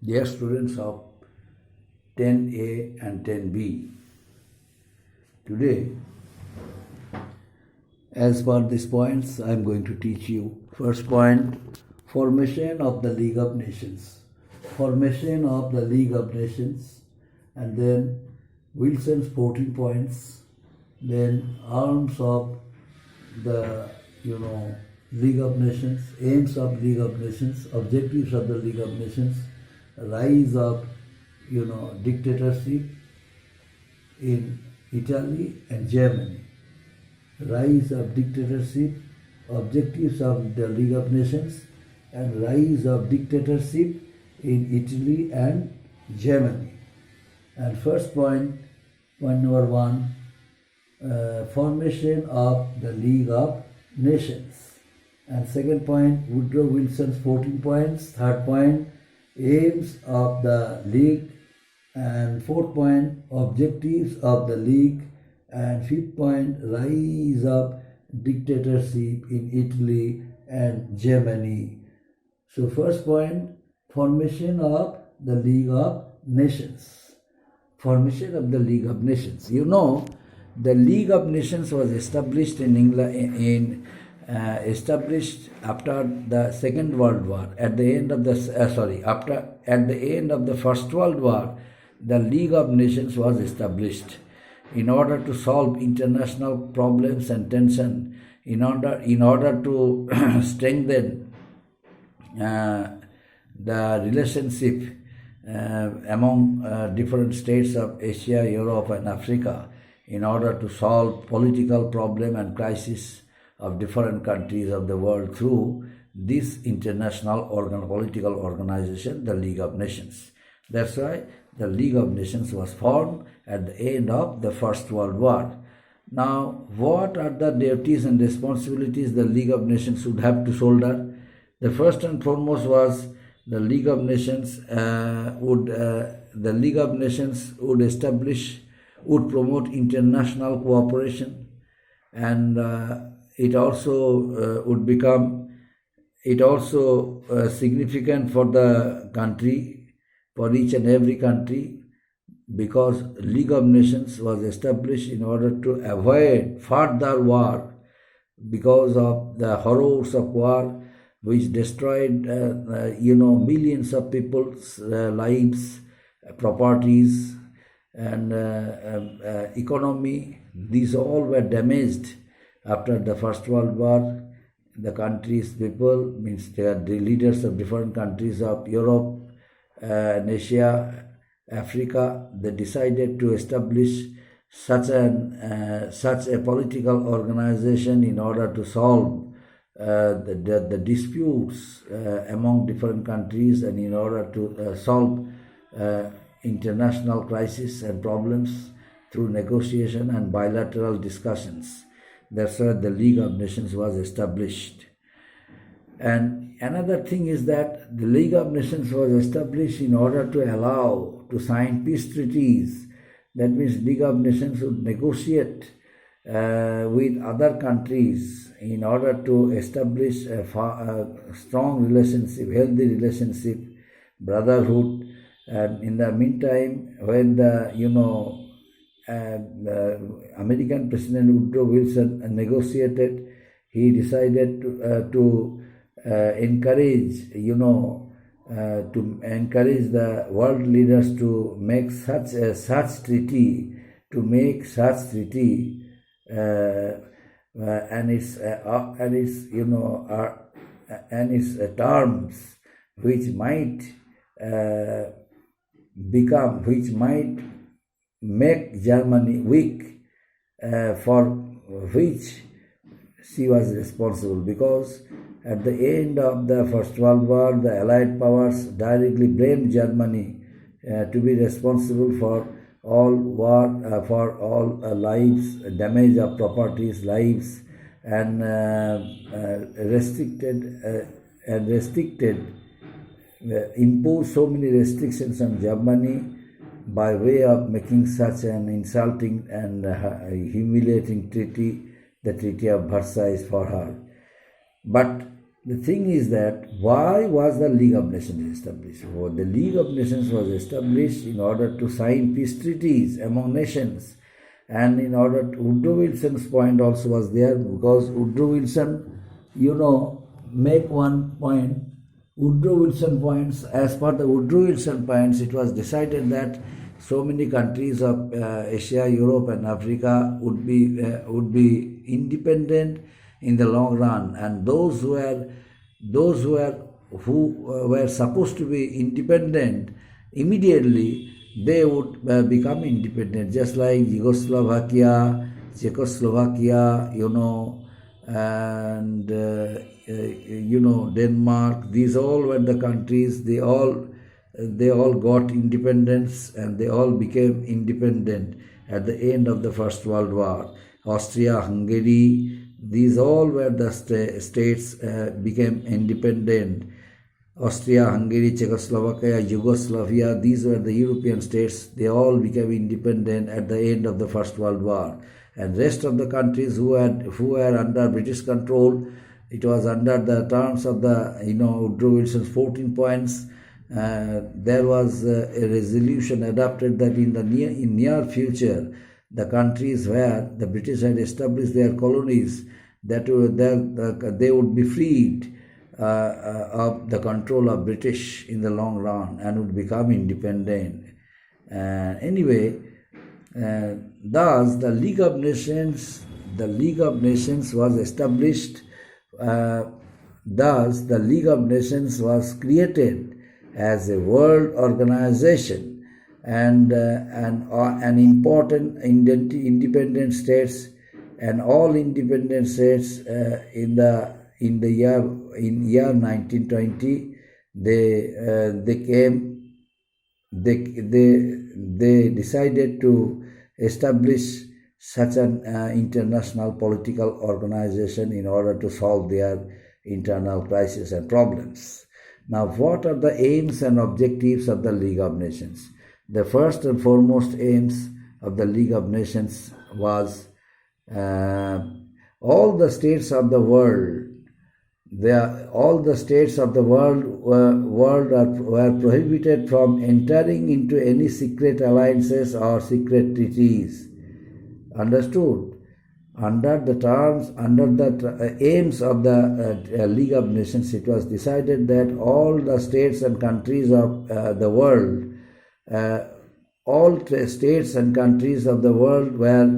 Dear students of 10A and 10B, today, as per these points, I am going to teach you. First point, formation of the League of Nations. Formation of the League of Nations, and then Wilson's 14 points, then arms of the League of Nations, aims of League of Nations, objectives of the League of Nations, rise of dictatorship in Italy and Germany, rise of dictatorship, objectives of the League of Nations, and rise of dictatorship in Italy and Germany. And first point number one, formation of the League of Nations. And second point, Woodrow Wilson's 14 points. Third point, aims of the League. And fourth point, objectives of the League. And fifth point, rise of dictatorship in Italy and Germany. So first point, formation of the League of Nations. Formation of the League of Nations. The League of Nations was established in England established after the Second World War. At the end of the First World War, the League of Nations was established in order to solve international problems and tension, in order to strengthen the relationship among different states of Asia, Europe, and Africa, in order to solve political problem and crisis of different countries of the world through this international political organization, the League of Nations. That's why the League of Nations was formed at the end of the First World War. Now, what are the duties and responsibilities the League of Nations would have to shoulder? The first and foremost was the League of Nations would promote international cooperation, and it also significant for the country, for each and every country, because League of Nations was established in order to avoid further war because of the horrors of war, which destroyed millions of people's lives, properties, and economy. These all were damaged after the First World War. The country's people, means they are the leaders of different countries of Europe and Asia, Africa, they decided to establish such a political organization in order to solve the disputes among different countries, and in order to solve international crises and problems through negotiation and bilateral discussions. That's why the League of Nations was established. And another thing is that the League of Nations was established in order to allow to sign peace treaties. That means League of Nations would negotiate with other countries in order to establish a strong relationship, healthy relationship, brotherhood. And in the meantime, when the American President Woodrow Wilson negotiated, he decided to encourage the world leaders to make such treaty, and its terms, which might make Germany weak, for which she was responsible, because at the end of the First World War, the Allied powers directly blamed Germany to be responsible for all lives, damage of properties, lives, and imposed so many restrictions on Germany by way of making such an insulting and humiliating treaty, the Treaty of Versailles, for her. But the thing is that why was the League of Nations established? Well, the League of Nations was established in order to sign peace treaties among nations, and in order to, Woodrow Wilson's point also was there, because Woodrow Wilson, make one point. Woodrow Wilson points, as per the Woodrow Wilson points, it was decided that so many countries of Asia, Europe, and Africa would be independent in the long run, and those who were supposed to be independent immediately, they would become independent, just like Yugoslavia, Czechoslovakia, and Denmark. These all were the countries. They all got independence, and they all became independent at the end of the First World War. Austria, Hungary, these all were the states became independent. Austria, Hungary, Czechoslovakia, Yugoslavia, these were the European states. They all became independent at the end of the First World War. And rest of the countries who were under British control, it was under the terms of the Woodrow Wilson's 14 points. There was a resolution adopted that in near future, the countries where the British had established their colonies, that they would be freed of the control of British in the long run and would become independent. Anyway, thus the League of Nations was established. Thus the League of Nations was created as a world organization, and an important independent states, and all independent states in year 1920 they decided to establish such an international political organization in order to solve their internal crises and problems. Now, what are the aims and objectives of the League of Nations? The first and foremost aims of the League of Nations was all the states of the world. All the states of the world were prohibited from entering into any secret alliances or secret treaties. Understood? Under the aims of the League of Nations, it was decided that all the states and countries of the world, states and countries of the world were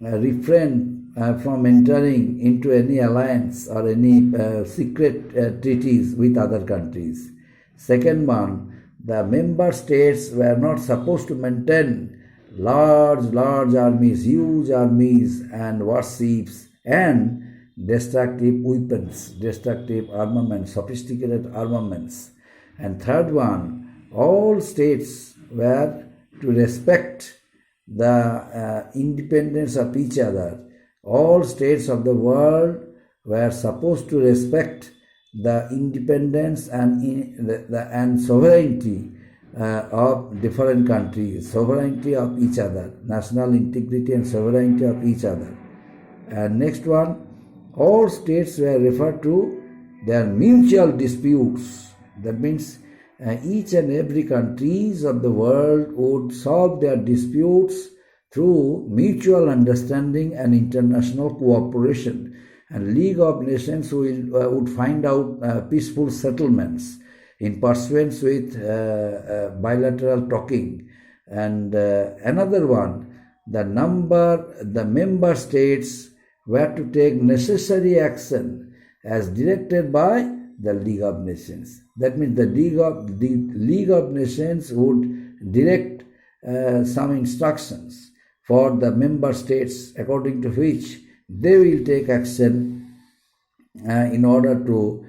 refrained from entering into any alliance or any secret treaties with other countries. Second one, the member states were not supposed to maintain large armies, huge armies and warships and destructive weapons, destructive armaments, sophisticated armaments. And third one, all states were to respect the independence of each other. All states of the world were supposed to respect the independence and sovereignty of different countries, sovereignty of each other, national integrity and sovereignty of each other. And next one, all states were referred to their mutual disputes. That means each and every countries of the world would solve their disputes through mutual understanding and international cooperation. And League of Nations would find out peaceful settlements in pursuance with bilateral talking. And another one, the member states were to take necessary action as directed by the League of Nations. That means the League of Nations would direct some instructions for the member states, according to which they will take action in order to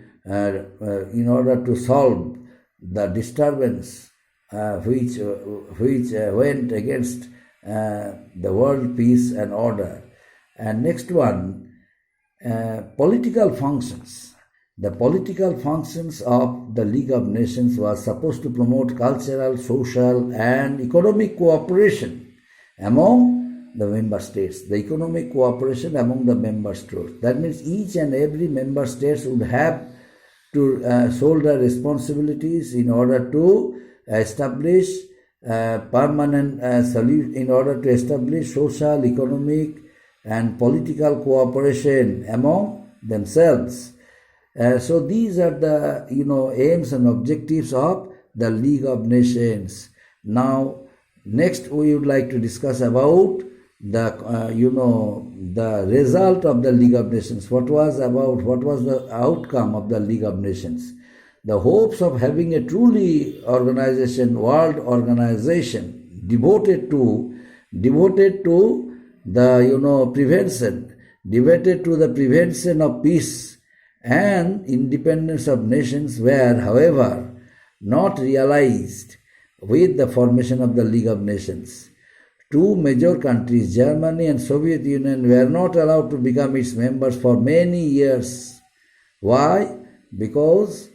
solve the disturbance which went against the world peace and order. And next one, political functions. The political functions of the League of Nations was supposed to promote cultural, social, and economic cooperation among the member states. The economic cooperation among the member states. That means each and every member states would have to shoulder responsibilities in order to establish permanent solution, in order to establish social, economic, and political cooperation among themselves. So these are the aims and objectives of the League of Nations. Now, next we would like to discuss about the the result of the League of Nations. What was the outcome of the League of Nations? The hopes of having a truly world organization devoted to the prevention of peace and independence of nations were, however, not realized with the formation of the League of Nations. Two major countries, Germany and Soviet Union, were not allowed to become its members for many years. Why? Because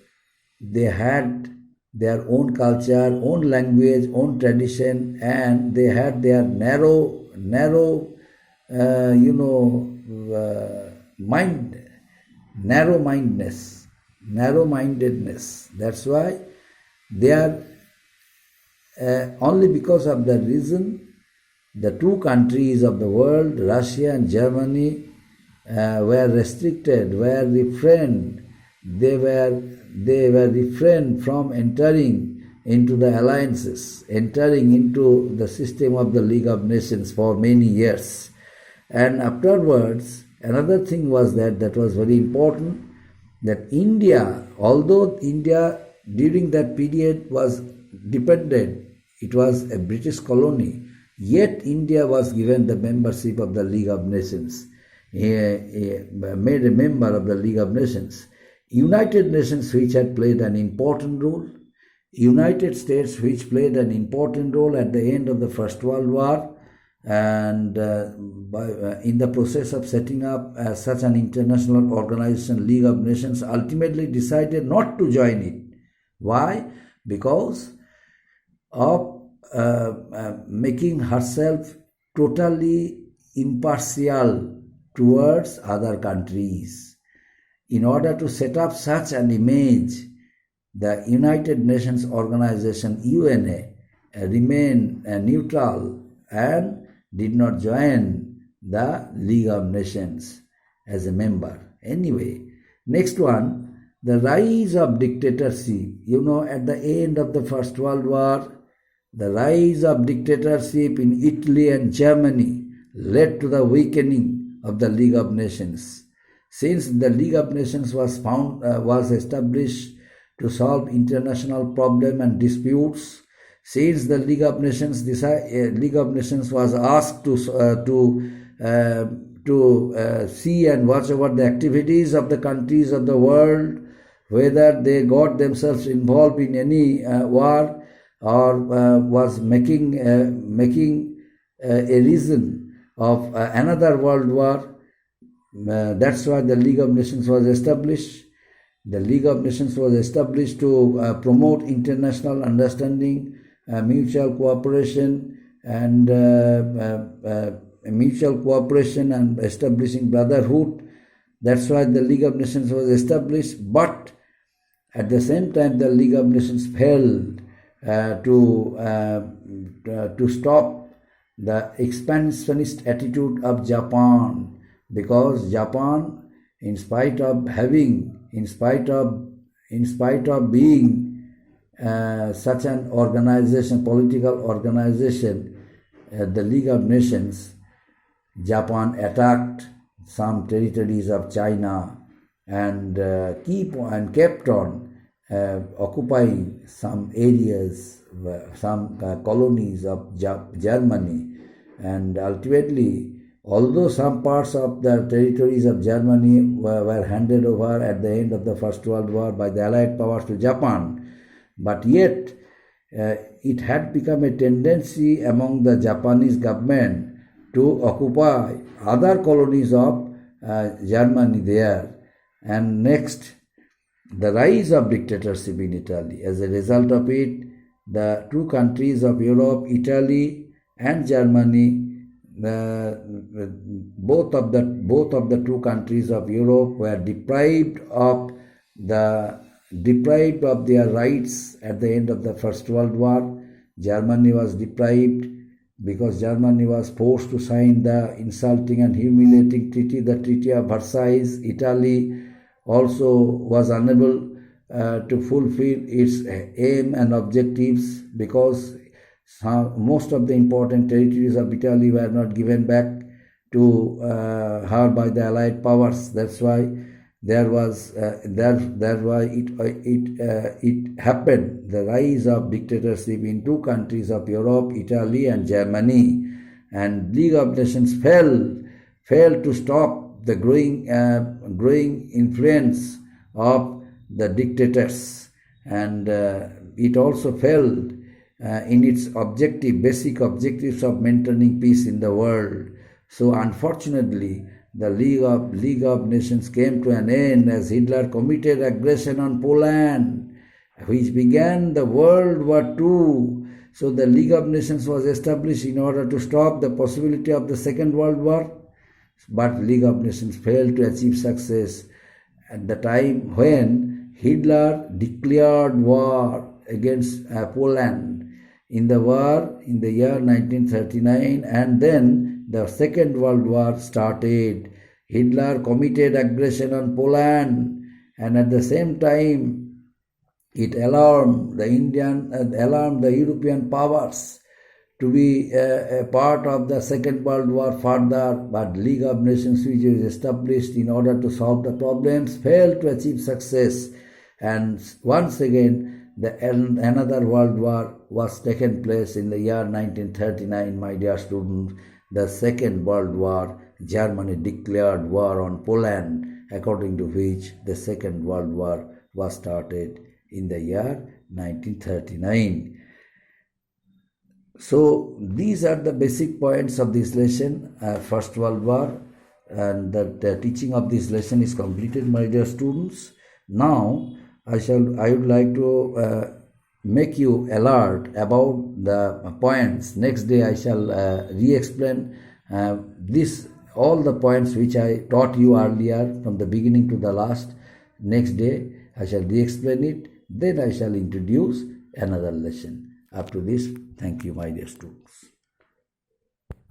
they had their own culture, own language, own tradition, and they had their narrow-mindedness. That's why they are only because of that reason the two countries of the world, Russia and Germany, were restricted, were refrained. They were refrained from entering into the alliances, entering into the system of the League of Nations for many years. And afterwards, another thing was that was very important, that India, although India during that period was dependent, it was a British colony, yet India was given the membership of the League of Nations, made a member of the League of Nations. United Nations, which had played an important role, United States, which played an important role at the end of the First World War, and in the process of setting up such an international organization, League of Nations, ultimately decided not to join it. Why? Because of making herself totally impartial towards other countries. In order to set up such an image, the United Nations Organization, UNA, remained neutral and did not join the League of Nations as a member. Anyway, next one, the rise of dictatorship. At the end of the First World War, the rise of dictatorship in Italy and Germany led to the weakening of the League of Nations. Since the League of Nations was established to solve international problems and disputes, since the League of Nations was asked to see and watch over the activities of the countries of the world, whether they got themselves involved in any war or was making a reason of another world war. That's why the League of Nations was established. The League of Nations was established to promote international understanding, mutual cooperation, and establishing brotherhood. That's why the League of Nations was established. But at the same time, the League of Nations failed to stop the expansionist attitude of Japan, because Japan, in spite of being such an organization, political organization, the League of Nations, Japan attacked some territories of China and kept on occupying some areas, some colonies of Germany, and ultimately, although some parts of the territories of Germany were handed over at the end of the First World War by the Allied powers to Japan, but yet it had become a tendency among the Japanese government to occupy other colonies of Germany there. And next, the rise of dictatorship in Italy. As a result of it, the two countries of Europe, Italy and Germany, both of the two countries of Europe were deprived of the deprived of their rights at the end of the First World War. Germany was deprived because Germany was forced to sign the insulting and humiliating treaty, the Treaty of Versailles. Italy also was unable to fulfill its aim and objectives because most of the important territories of Italy were not given back to her by the Allied powers. That's why it happened, the rise of dictatorship in two countries of Europe, Italy and Germany, and League of Nations failed to stop the growing influence of the dictators, and it also failed in its basic objectives of maintaining peace in the world. So unfortunately, the League of Nations came to an end as Hitler committed aggression on Poland, which began the World War II. So the League of Nations was established in order to stop the possibility of the Second World War. But League of Nations failed to achieve success at the time when Hitler declared war against Poland in the war in the year 1939, and then the Second World War started. Hitler committed aggression on Poland, and at the same time it alarmed the European powers to be a part of the Second World War further. But League of Nations, which was established in order to solve the problems, failed to achieve success, and once again another world war was taken place in the year 1939, my dear students. The Second World War, Germany declared war on Poland, according to which the Second World War was started in the year 1939. So these are the basic points of this lesson, First World War, and the teaching of this lesson is completed, my dear students. Now I would like to make you alert about the points. Next day I shall re-explain all the points which I taught you earlier from the beginning to the last. Next day I shall re-explain it. Then I shall introduce another lesson. Up to this, thank you, my dear students.